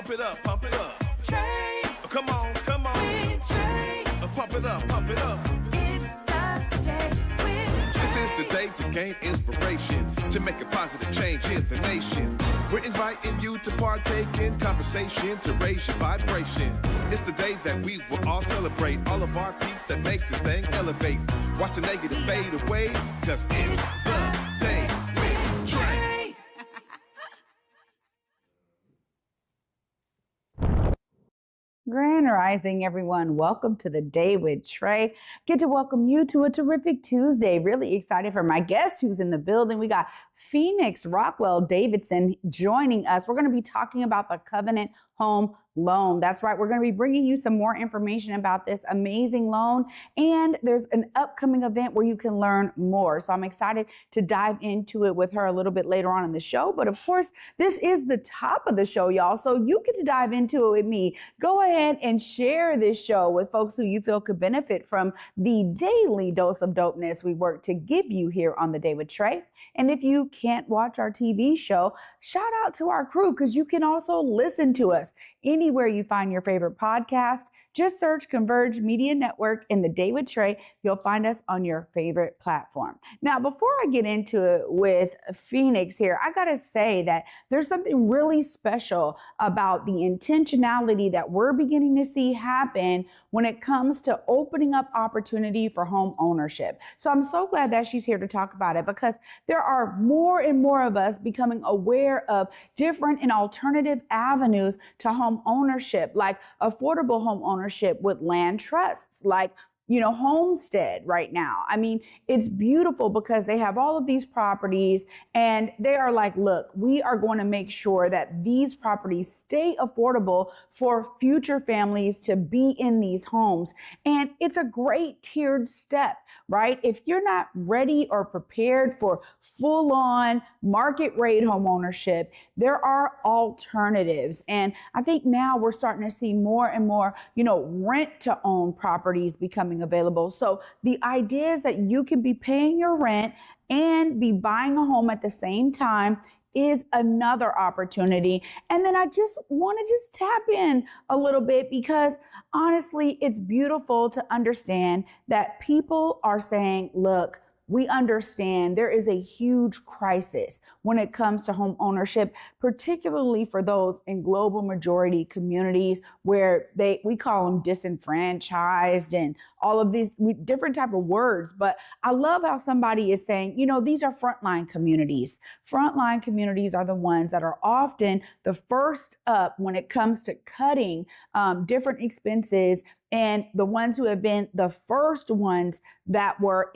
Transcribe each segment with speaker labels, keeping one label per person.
Speaker 1: Pump it up, pump it up.
Speaker 2: Trae.
Speaker 1: Come on, come on.
Speaker 2: With Trae.
Speaker 1: Pump it up, pump it up.
Speaker 2: It's the day with Trae.
Speaker 1: This is the day to gain inspiration, to make a positive change in the nation. We're inviting you to partake in conversation, to raise your vibration. It's the day that we will all celebrate all of our peeps that make this thing elevate. Watch the negative fade away, cause it's the day with Trae.
Speaker 3: Grand Rising, everyone. Welcome to the Day with Trae. Get to welcome you to a terrific Tuesday. Really excited for my guest who's in the building. We got Phoenix Rockwell-Davidson joining us. We're going to be talking about the Covenant Home Loan. That's right. We're going to be bringing you some more information about this amazing loan. And there's an upcoming event where you can learn more. So I'm excited to dive into it with her a little bit later on in the show. But of course, this is the top of the show, y'all. So you get to dive into it with me. Go ahead and share this show with folks who you feel could benefit from the daily dose of dopeness we work to give you here on The Day with Trae. And if you can't watch our TV show, shout out to our crew, because you can also listen to us anywhere you find your favorite podcast. Just search Converge Media Network in The Day with Trae. You'll find us on your favorite platform. Now, before I get into it with Phoenix here, I gotta say that there's something really special about the intentionality that we're beginning to see happen when it comes to opening up opportunity for home ownership. So I'm so glad that she's here to talk about it, because there are more and more of us becoming aware of different and alternative avenues to home ownership, like affordable home ownership with land trusts, like Homestead right now. I mean, it's beautiful because they have all of these properties and they are like, look, we are going to make sure that these properties stay affordable for future families to be in these homes. And it's a great tiered step, right? If you're not ready or prepared for full-on market rate home ownership, there are alternatives. And I think now we're starting to see more and more, rent to own properties becoming available. So the idea is that you can be paying your rent and be buying a home at the same time is another opportunity. And then I just want to tap in a little bit, because honestly, it's beautiful to understand that people are saying, look, we understand there is a huge crisis when it comes to home ownership, particularly for those in global majority communities where we call them disenfranchised and all of these different type of words. But I love how somebody is saying, these are frontline communities. Frontline communities are the ones that are often the first up when it comes to cutting different expenses, and the ones who have been the first ones that were,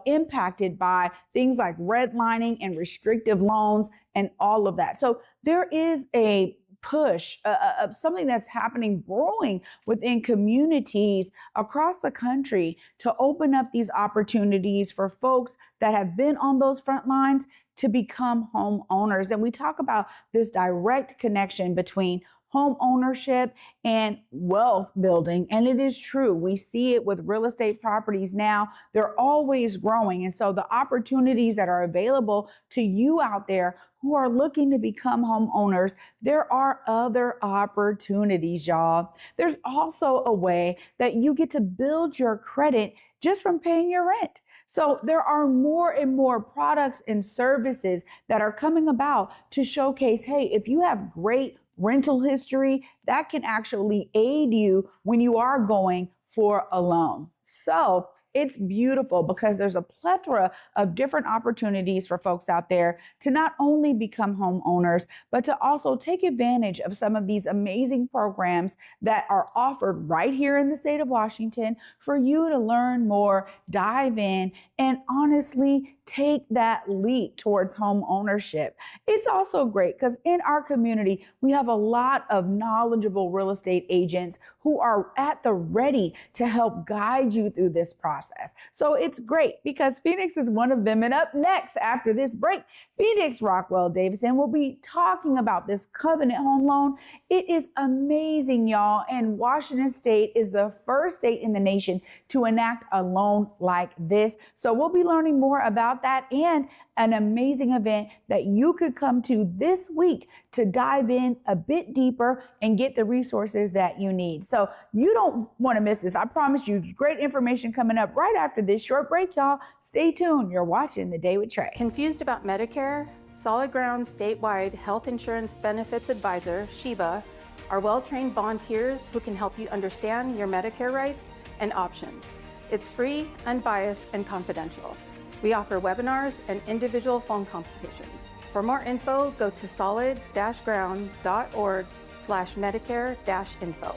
Speaker 3: impacted by things like redlining and restrictive loans and all of that. So there is a push of something that's happening, brewing within communities across the country to open up these opportunities for folks that have been on those front lines to become home owners. And we talk about this direct connection between home ownership and wealth building. And it is true. We see it with real estate properties now. They're always growing. And so the opportunities that are available to you out there who are looking to become homeowners, there are other opportunities, y'all. There's also a way that you get to build your credit just from paying your rent. So there are more and more products and services that are coming about to showcase, hey, if you have great rental history, that can actually aid you when you are going for a loan. So it's beautiful because there's a plethora of different opportunities for folks out there to not only become homeowners, but to also take advantage of some of these amazing programs that are offered right here in the state of Washington for you to learn more, dive in, and honestly take that leap towards home ownership. It's also great because in our community, we have a lot of knowledgeable real estate agents who are at the ready to help guide you through this process. So it's great because Phoenix is one of them. And up next, after this break, Phoenix Rockwell-Davidson will be talking about this Covenant Home Loan. It is amazing, y'all. And Washington State is the first state in the nation to enact a loan like this. So we'll be learning more about that and an amazing event that you could come to this week to dive in a bit deeper and get the resources that you need. So you don't want to miss this. I promise you, great information coming up right after this short break, y'all. Stay tuned. You're watching The Day with Trae.
Speaker 4: Confused about Medicare? Solid Ground statewide health insurance benefits advisor, Sheba, are well-trained volunteers who can help you understand your Medicare rights and options. It's free, unbiased, and confidential. We offer webinars and individual phone consultations. For more info, go to solid-ground.org/Medicare-info.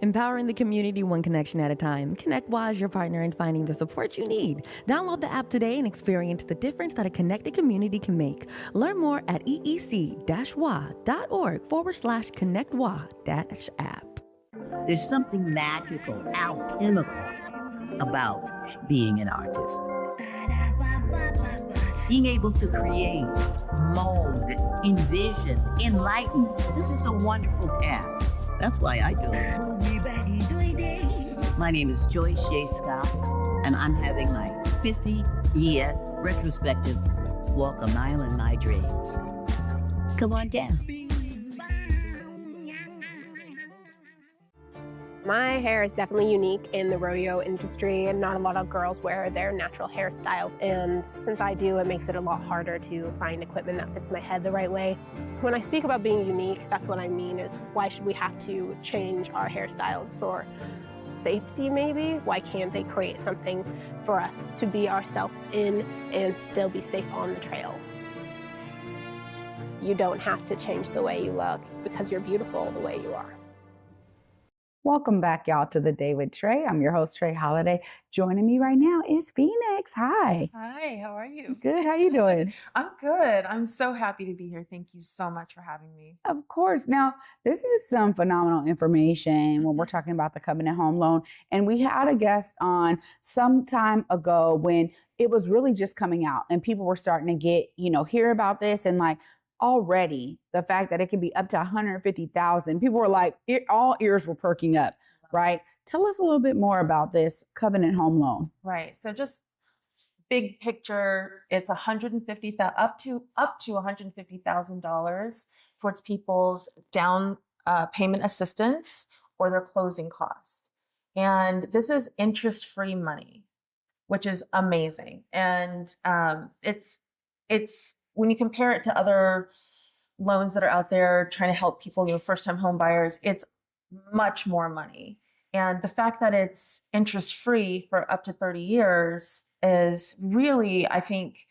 Speaker 5: Empowering the community one connection at a time. ConnectWA is your partner in finding the support you need. Download the app today and experience the difference that a connected community can make. Learn more at eec-wa.org/ConnectWA-app.
Speaker 6: There's something magical, alchemical about being an artist. Being able to create, mold, envision, enlighten. This is a wonderful task. That's why I do it. My name is Joyce Shea Scott, and I'm having my 50-year retrospective walk a mile in my dreams. Come on down.
Speaker 7: My hair is definitely unique in the rodeo industry, and not a lot of girls wear their natural hairstyle. And since I do, it makes it a lot harder to find equipment that fits my head the right way. When I speak about being unique, that's what I mean is why should we have to change our hairstyle for safety maybe? Why can't they create something for us to be ourselves in and still be safe on the trails? You don't have to change the way you look because you're beautiful the way you are.
Speaker 3: Welcome back, y'all, to The Day with Trae. I'm your host, Trae Holiday. Joining me right now is Phoenix. Hi.
Speaker 8: Hi, how are you?
Speaker 3: Good. How you doing?
Speaker 8: I'm good. I'm so happy to be here. Thank you so much for having me.
Speaker 3: Of course. Now, this is some phenomenal information when we're talking about the Covenant Home Loan. And we had a guest on some time ago when it was really just coming out and people were starting to get, hear about this and like, already the fact that it can be up to 150,000, people were like, all ears were perking up, right? Tell us a little bit more about this Covenant Home Loan.
Speaker 8: Right. So just big picture, it's up to $150,000 towards people's down payment assistance or their closing costs. And this is interest-free money, which is amazing. And it's when you compare it to other loans that are out there trying to help people, first-time home buyers, it's much more money. And the fact that it's interest-free for up to 30 years is really, I think,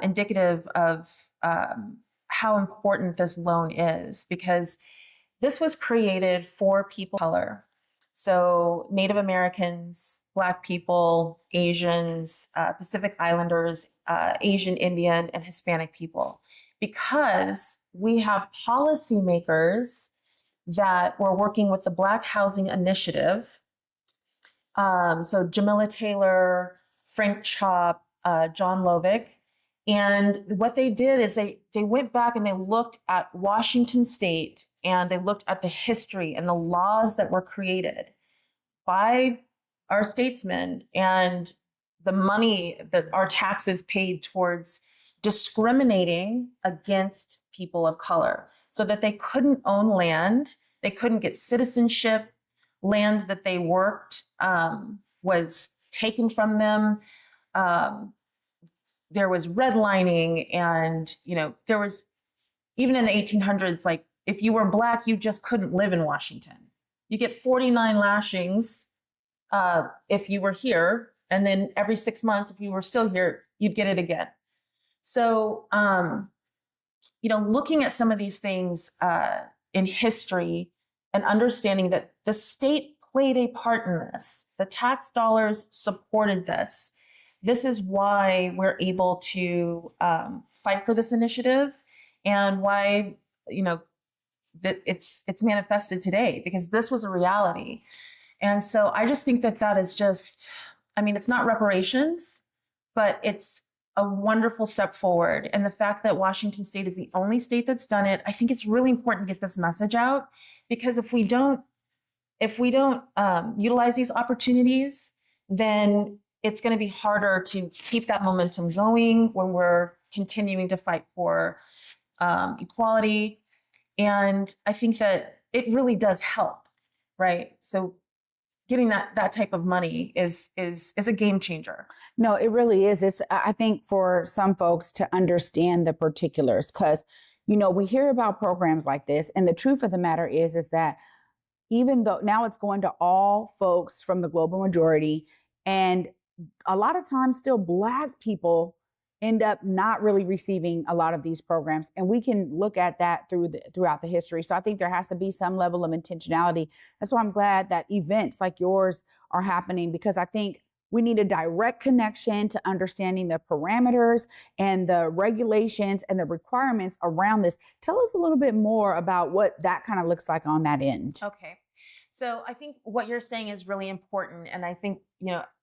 Speaker 8: indicative of how important this loan is, because this was created for people of color. So Native Americans, Black people, Asians, Pacific Islanders, Asian, Indian, and Hispanic people, because we have policymakers that were working with the Black Housing Initiative. So Jamila Taylor, Frank Chop, John Lovick. And what they did is they went back and they looked at Washington State and they looked at the history and the laws that were created by our statesmen and the money that our taxes paid towards discriminating against people of color so that they couldn't own land, they couldn't get citizenship, land that they worked was taken from them. There was redlining and, there was, even in the 1800s, like if you were Black, you just couldn't live in Washington. You get 49 lashings if you were here. And then every 6 months, if you were still here, you'd get it again. So, looking at some of these things in history and understanding that the state played a part in this, the tax dollars supported this. This is why we're able to fight for this initiative and why, that it's manifested today, because this was a reality. And so I just think that is just, it's not reparations, but it's a wonderful step forward. And the fact that Washington State is the only state that's done it, I think it's really important to get this message out, because if we don't if we don't utilize these opportunities, then it's going to be harder to keep that momentum going when we're continuing to fight for equality. And I think that it really does help, right? So getting that type of money is a game changer.
Speaker 3: No, it really is. I think for some folks to understand the particulars, because, we hear about programs like this, and the truth of the matter is that even though now it's going to all folks from the global majority, and a lot of times still Black people end up not really receiving a lot of these programs. And we can look at that throughout the history. So I think there has to be some level of intentionality. That's why I'm glad that events like yours are happening, because I think we need a direct connection to understanding the parameters and the regulations and the requirements around this. Tell us a little bit more about what that kind of looks like on that end.
Speaker 8: Okay. So I think what you're saying is really important. And I think,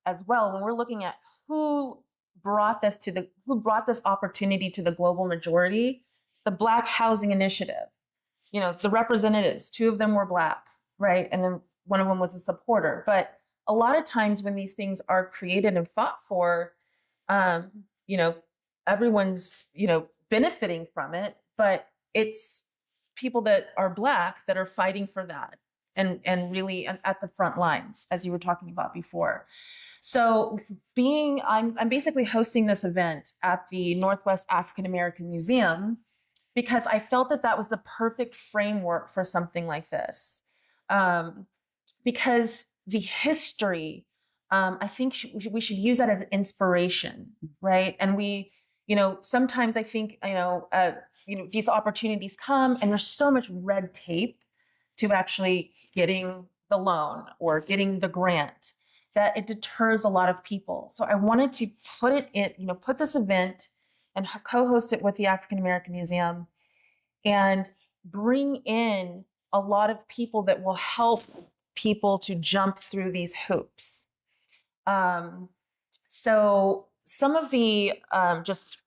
Speaker 8: as well, when we're looking at who brought this opportunity to the global majority, the Black Housing Initiative, the representatives, 2 of them were Black, right? And then one of them was a supporter. But a lot of times when these things are created and fought for, everyone's, benefiting from it, but it's people that are Black that are fighting for that and really at the front lines, as you were talking about before. So I'm basically hosting this event at the Northwest African American Museum because I felt that was the perfect framework for something like this. Because the history, I think we should use that as an inspiration, right? And sometimes I think, these opportunities come and there's so much red tape to actually getting the loan or getting the grant that it deters a lot of people. So I wanted to put this event and co-host it with the African American Museum and bring in a lot of people that will help people to jump through these hoops. So some of the just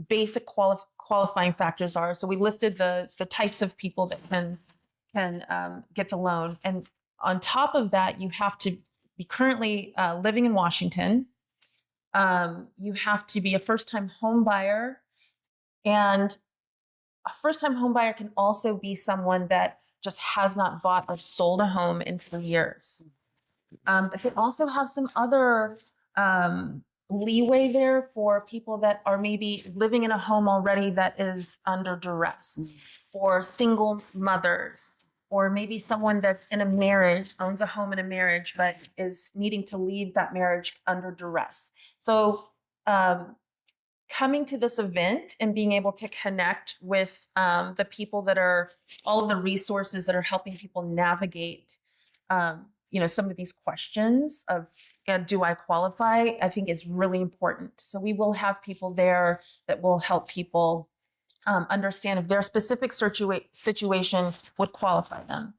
Speaker 8: basic qualifying factors are, so we listed the types of people that can get the loan. And on top of that, you have to be currently living in Washington. You have to be a first-time home buyer. And a first-time home buyer can also be someone that just has not bought or sold a home in 3 years. But they also have some other leeway there for people that are maybe living in a home already that is under duress, or single mothers, or maybe someone that's in a marriage, owns a home in a marriage, but is needing to leave that marriage under duress. So coming to this event and being able to connect with the people that are, all of the resources that are helping people navigate, some of these questions of, do I qualify, I think is really important. So we will have people there that will help people understand if their specific situation would qualify them.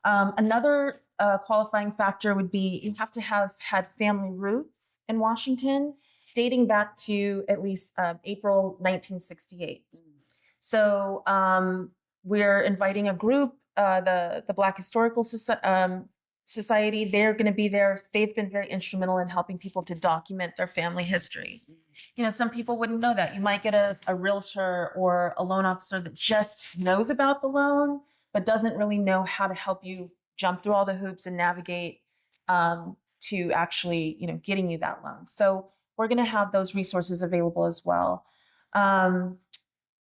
Speaker 8: Another qualifying factor would be you have to have had family roots in Washington dating back to at least April 1968. So we're inviting a group, the Black Historical Society. They're going to be there. They've been very instrumental in helping people to document their family history. Some people wouldn't know that. You might get a realtor or a loan officer that just knows about the loan, but doesn't really know how to help you jump through all the hoops and navigate to actually, getting you that loan. So we're going to have those resources available as well.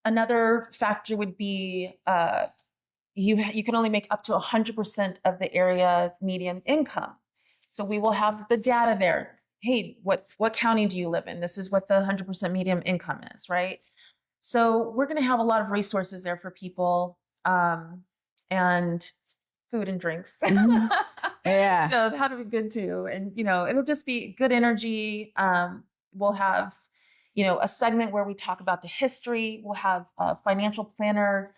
Speaker 8: Another factor would be you can only make up to 100% of the area median income. So we will have the data there. Hey, what county do you live in? This is what the 100% median income is, right? So we're going to have a lot of resources there for people, and food and drinks.
Speaker 3: Yeah.
Speaker 8: So that'll be good too. And, it'll just be good energy. We'll have, a segment where we talk about the history. We'll have a financial planner,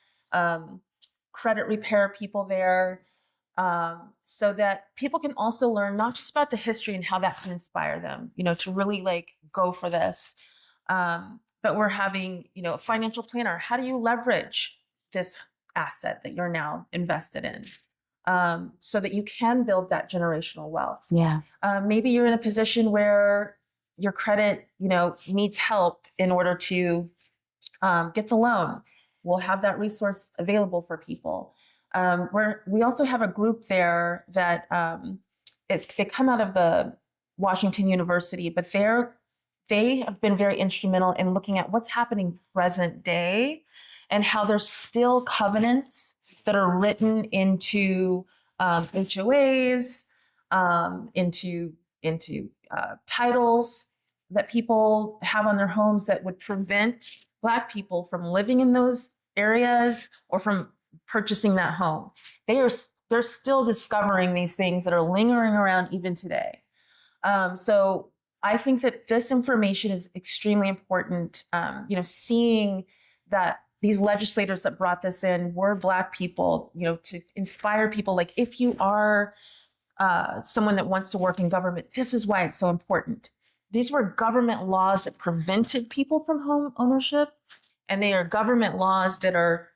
Speaker 8: credit repair people there, so that people can also learn not just about the history and how that can inspire them, to really go for this. But we're having, a financial planner. How do you leverage this asset that you're now invested in? so that you can build that generational wealth.
Speaker 3: Yeah.
Speaker 8: Maybe you're in a position where your credit, needs help in order to get the loan. We'll have that resource available for people. We also have a group there that they come out of the Washington University, but they have been very instrumental in looking at what's happening present day and how there's still covenants that are written into HOAs, into titles that people have on their homes that would prevent Black people from living in those areas or from purchasing that home. They're still discovering these things that are lingering around even today. So I think that this information is extremely important. Seeing that these legislators that brought this in were Black people, to inspire people. Like, if you are someone that wants to work in government, this is why it's so important. These were government laws that prevented people from home ownership, and they are government laws that are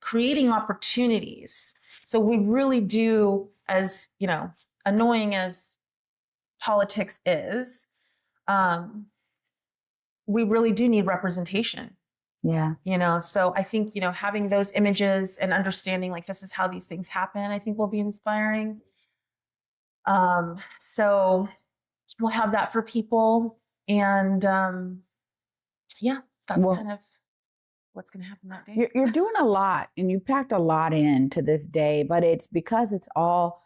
Speaker 8: creating opportunities. So we really do, as annoying as politics is, we really do need representation.
Speaker 3: Yeah.
Speaker 8: So I think, having those images and understanding like this is how these things happen, I think will be inspiring. So we'll have that for people. And that's kind of what's going to happen that day.
Speaker 3: You're doing a lot, and you packed a lot into this day, but it's because it all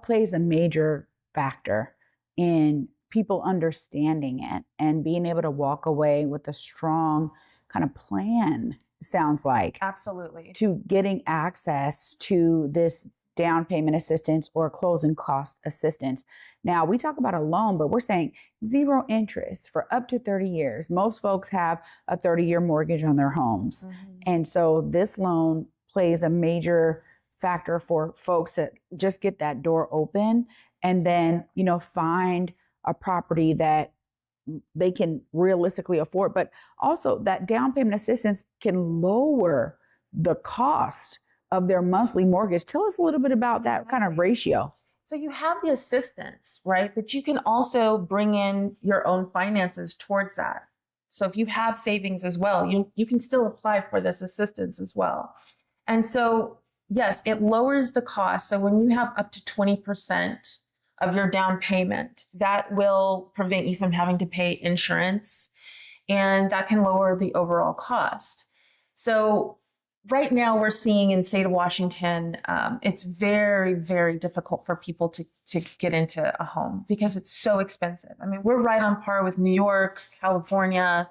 Speaker 3: plays a major factor in people understanding it and being able to walk away with a strong kind of plan, sounds like.
Speaker 8: Absolutely.
Speaker 3: To getting access to this down payment assistance or closing cost assistance. Now, we talk about a loan, but we're saying 0 interest for up to 30 years. Most folks have a 30-year mortgage on their homes.
Speaker 8: Mm-hmm.
Speaker 3: And so this loan plays a major factor for folks that just get that door open and then, find a property that they can realistically afford. But also that down payment assistance can lower the cost of their monthly mortgage. Tell us a little bit about that kind of ratio.
Speaker 8: So you have the assistance, right? But you can also bring in your own finances towards that. So if you have savings as well, you can still apply for this assistance as well. And so, yes, it lowers the cost. So when you have up to 20% of your down payment, that will prevent you from having to pay insurance, and that can lower the overall cost. So right now we're seeing in the state of Washington, it's very, very difficult for people to get into a home because it's so expensive. I mean, we're right on par with New York, California.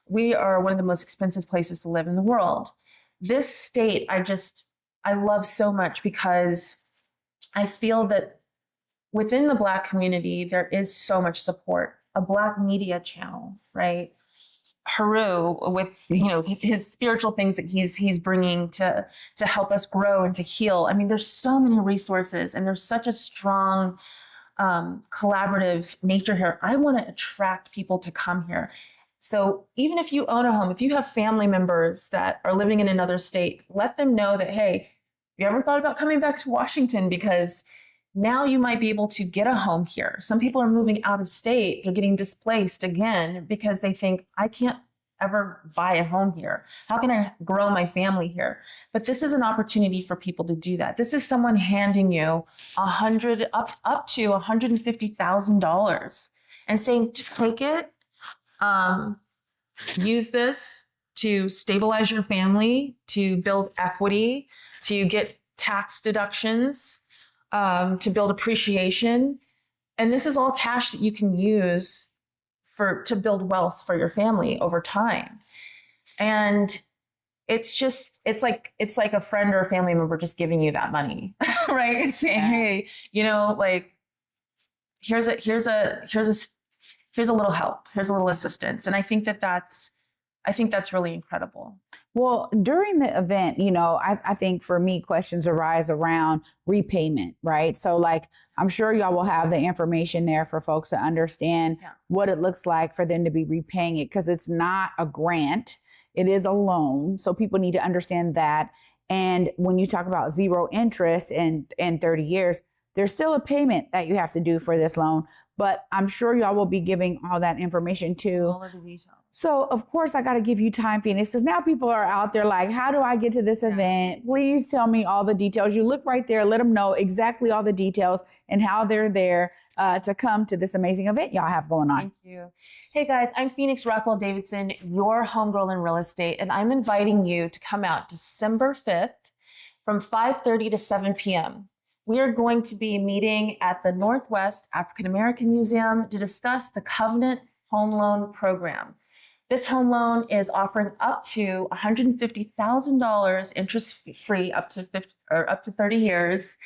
Speaker 8: We are one of the most expensive places to live in the world. This state, I love so much because I feel that within the Black community, there is so much support. A Black media channel, right? Haru, with his spiritual things that he's bringing to help us grow and to heal. I mean, there's so many resources, and there's such a strong collaborative nature here. I want to attract people to come here. So even if you own a home, if you have family members that are living in another state, let them know that, hey, you ever thought about coming back to Washington? Because now you might be able to get a home here. Some people are moving out of state. They're getting displaced again because they think, I can't ever buy a home here. How can I grow my family here? But this is an opportunity for people to do that. This is someone handing you up to $150,000 and saying, just take it. Use this to stabilize your family, to build equity, to get tax deductions, to build appreciation. And this is all cash that you can use to build wealth for your family over time. And it's like a friend or a family member just giving you that money, right? And saying, hey, here's a little help, here's a little assistance. And I think that's really incredible.
Speaker 3: Well, during the event, I think for me, questions arise around repayment, right? So I'm sure y'all will have the information there for folks to understand what it looks like for them to be repaying it, because it's not a grant, it is a loan. So people need to understand that. And when you talk about zero interest in 30 years, there's still a payment that you have to do for this loan. But I'm sure y'all will be giving all that information too.
Speaker 8: All of the details.
Speaker 3: So, of course, I got to give you time, Phoenix, because now people are out there like, how do I get to this event? Please tell me all the details. You look right there, let them know exactly all the details and how they're there to come to this amazing event y'all have going on.
Speaker 8: Thank you. Hey guys, I'm Phoenix Rockwell-Davidson, your homegirl in real estate, and I'm inviting you to come out December 5th from 5:30 to 7 p.m. We are going to be meeting at the Northwest African American Museum to discuss the Covenant Home Loan Program. This home loan is offering up to $150,000 interest-free up to 30 years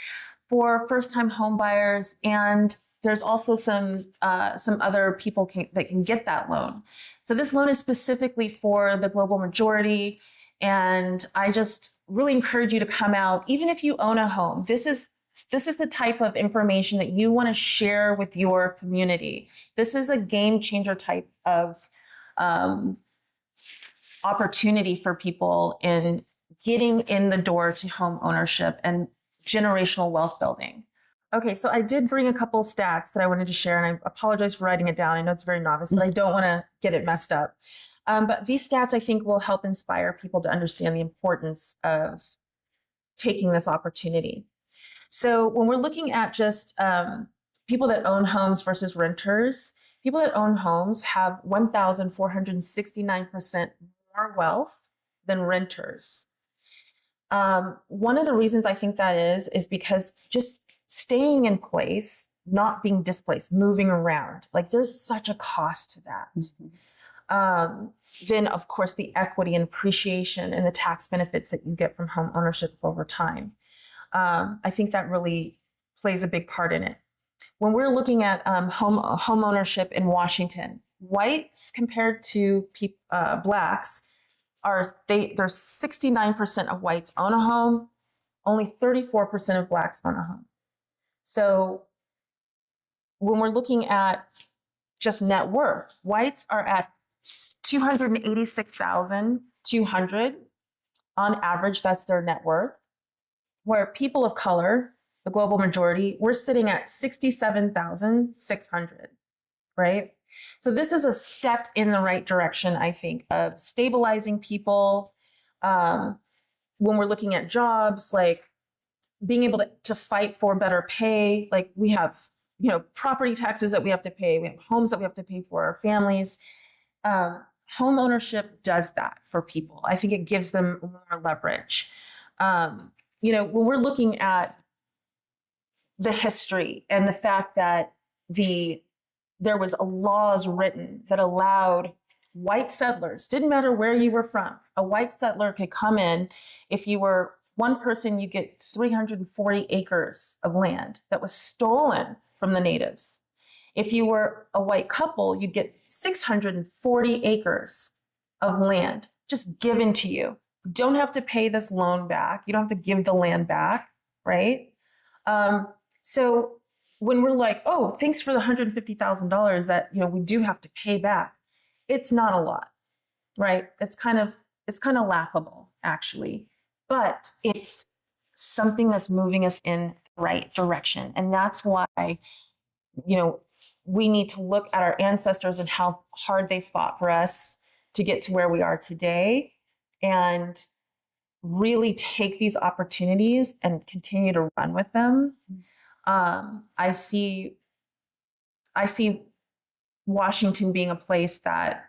Speaker 8: for first-time home buyers, and there's also some other people that can get that loan. So this loan is specifically for the global majority, and I just really encourage you to come out, even if you own a home. This is the type of information that you want to share with your community. This is a game changer type of opportunity for people in getting in the door to home ownership and generational wealth building. Okay, so I did bring a couple stats that I wanted to share, and I apologize for writing it down. I know it's very novice, but I don't want to get it messed up. But these stats, I think, will help inspire people to understand the importance of taking this opportunity. So when we're looking at just people that own homes versus renters, people that own homes have 1,469% more wealth than renters. One of the reasons I think that is because just staying in place, not being displaced, moving around, like there's such a cost to that. Mm-hmm. Then, of course, the equity and appreciation and the tax benefits that you get from home ownership over time. I think that really plays a big part in it. When we're looking at home ownership in Washington, whites compared to blacks there's 69% of whites own a home, only 34% of blacks own a home. So when we're looking at just net worth, whites are at $286,200 on average. That's their net worth. Where people of color, the global majority, we're sitting at $67,600, right? So this is a step in the right direction, I think, of stabilizing people. When we're looking at jobs, like being able to fight for better pay, like we have, property taxes that we have to pay, we have homes that we have to pay for our families. Home ownership does that for people. I think it gives them more leverage. When we're looking at the history and the fact that there was laws written that allowed white settlers, didn't matter where you were from, a white settler could come in. If you were one person, you get 340 acres of land that was stolen from the natives. If you were a white couple, you'd get 640 acres of land just given to you. You don't have to pay this loan back. You don't have to give the land back, right? So when we're like, oh, thanks for the $150,000 that we do have to pay back, it's not a lot, right? It's kind of laughable, actually, but it's something that's moving us in the right direction, and that's why we need to look at our ancestors and how hard they fought for us to get to where we are today, and really take these opportunities and continue to run with them. I see Washington being a place that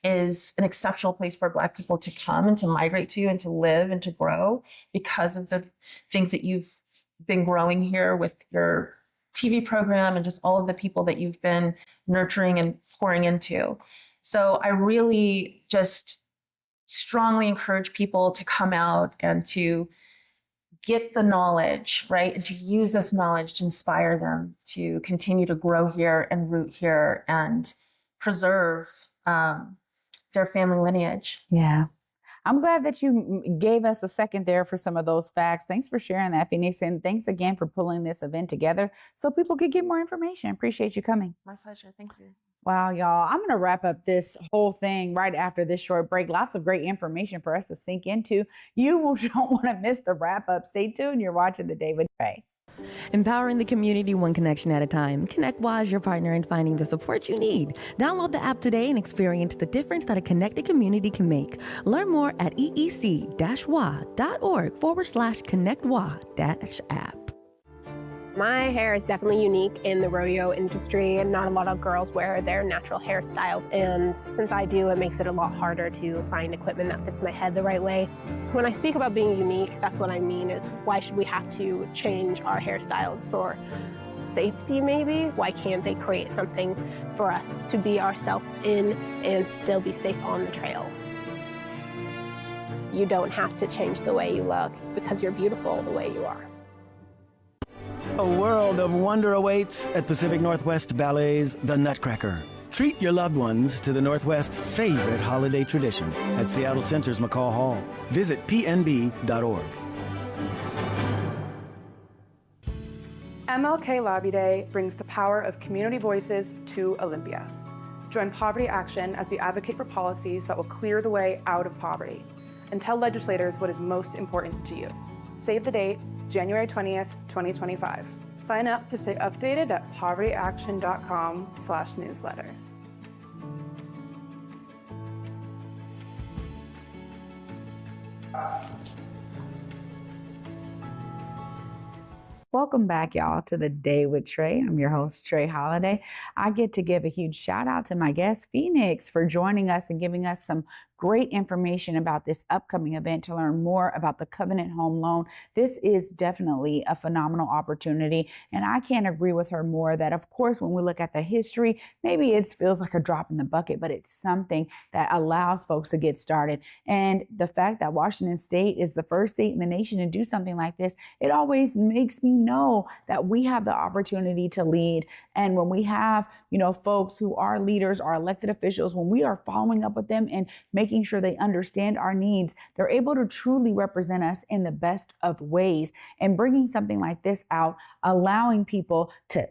Speaker 8: is an exceptional place for Black people to come and to migrate to and to live and to grow because of the things that you've been growing here with your TV program and just all of the people that you've been nurturing and pouring into. So I really just strongly encourage people to come out and to get the knowledge, right? And to use this knowledge to inspire them to continue to grow here and root here and preserve their family lineage.
Speaker 3: Yeah. I'm glad that you gave us a second there for some of those facts. Thanks for sharing that, Phoenix. And thanks again for pulling this event together so people could get more information. Appreciate you coming.
Speaker 8: My pleasure. Thank you.
Speaker 3: Wow, y'all. I'm going to wrap up this whole thing right after this short break. Lots of great information for us to sink into. You don't want to miss the wrap up. Stay tuned. You're watching The Day with Trae.
Speaker 5: Empowering the community one connection at a time. Connect WA as your partner in finding the support you need. Download the app today and experience the difference that a connected community can make. Learn more at eec-wa.org/connectwa-app.
Speaker 7: My hair is definitely unique in the rodeo industry, and not a lot of girls wear their natural hairstyle. And since I do, it makes it a lot harder to find equipment that fits my head the right way. When I speak about being unique, that's what I mean is why should we have to change our hairstyle for safety maybe? Why can't they create something for us to be ourselves in and still be safe on the trails? You don't have to change the way you look because you're beautiful the way you are.
Speaker 9: A world of wonder awaits at Pacific Northwest Ballet's The Nutcracker. Treat your loved ones to the Northwest's favorite holiday tradition at Seattle Center's McCall Hall. Visit pnb.org.
Speaker 10: MLK Lobby Day brings the power of community voices to Olympia. Join Poverty Action as we advocate for policies that will clear the way out of poverty and tell legislators what is most important to you. Save the date, January 20th, 2025. Sign up to stay updated at povertyaction.com/newsletters.
Speaker 3: Welcome back, y'all, to The Day with Trae. I'm your host, Trae Holiday. I get to give a huge shout out to my guest, Phoenix, for joining us and giving us some great information about this upcoming event to learn more about the Covenant Home Loan. This is definitely a phenomenal opportunity, and I can't agree with her more that, of course, when we look at the history, maybe it feels like a drop in the bucket, but it's something that allows folks to get started. And the fact that Washington State is the first state in the nation to do something like this, it always makes me know that we have the opportunity to lead. And when we have, folks who are leaders, our elected officials, when we are following up with them and making sure they understand our needs, they're able to truly represent us in the best of ways. And bringing something like this out, allowing people to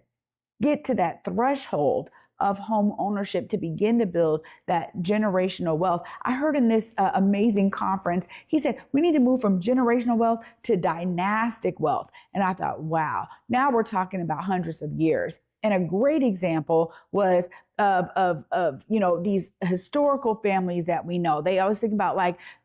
Speaker 3: get to that threshold of home ownership to begin to build that generational wealth. I heard in this amazing conference, he said, we need to move from generational wealth to dynastic wealth. And I thought, wow, now we're talking about hundreds of years. And a great example was of these historical families that we know. They always think about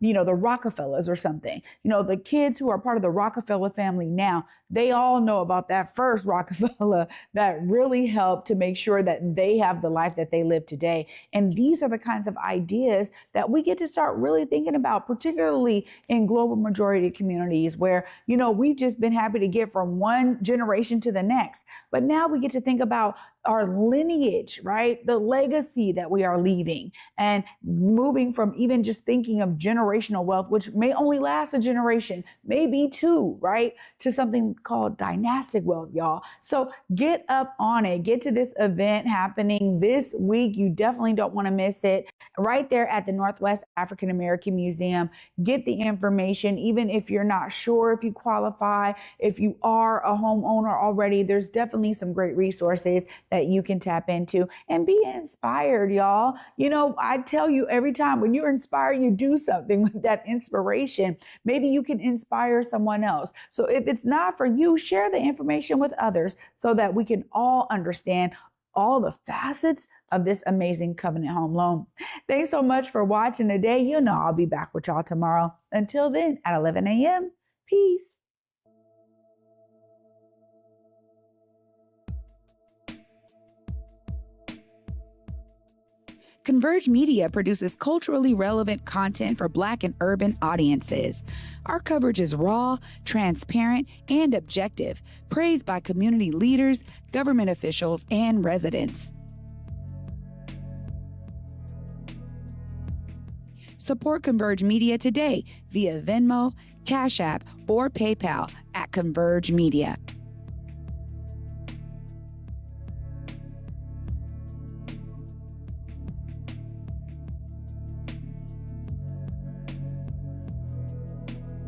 Speaker 3: the Rockefellers or something. The kids who are part of the Rockefeller family now, they all know about that first Rockefeller that really helped to make sure that they have the life that they live today. And these are the kinds of ideas that we get to start really thinking about, particularly in global majority communities where, we've just been happy to get from one generation to the next. But now we get to think about our lineage, right? The legacy that we are leaving, and moving from even just thinking of generational wealth, which may only last a generation, maybe two, right? To something called dynastic wealth, y'all. So get up on it. Get to this event happening this week. You definitely don't want to miss it. Right there at the Northwest African American Museum. Get the information, even if you're not sure if you qualify, if you are a homeowner already, there's definitely some great resources that you can tap into and be inspired, y'all. I tell you every time, when you're inspired, you do something with that inspiration. Maybe you can inspire someone else. So if it's not for you, share the information with others so that we can all understand all the facets of this amazing Covenant Home Loan. Thanks so much for watching today. I'll be back with y'all tomorrow. Until then, at 11 a.m., peace. Converge Media produces culturally relevant content for Black and urban audiences. Our coverage is raw, transparent, and objective, praised by community leaders, government officials, and residents. Support Converge Media today via Venmo, Cash App, or PayPal at Converge Media.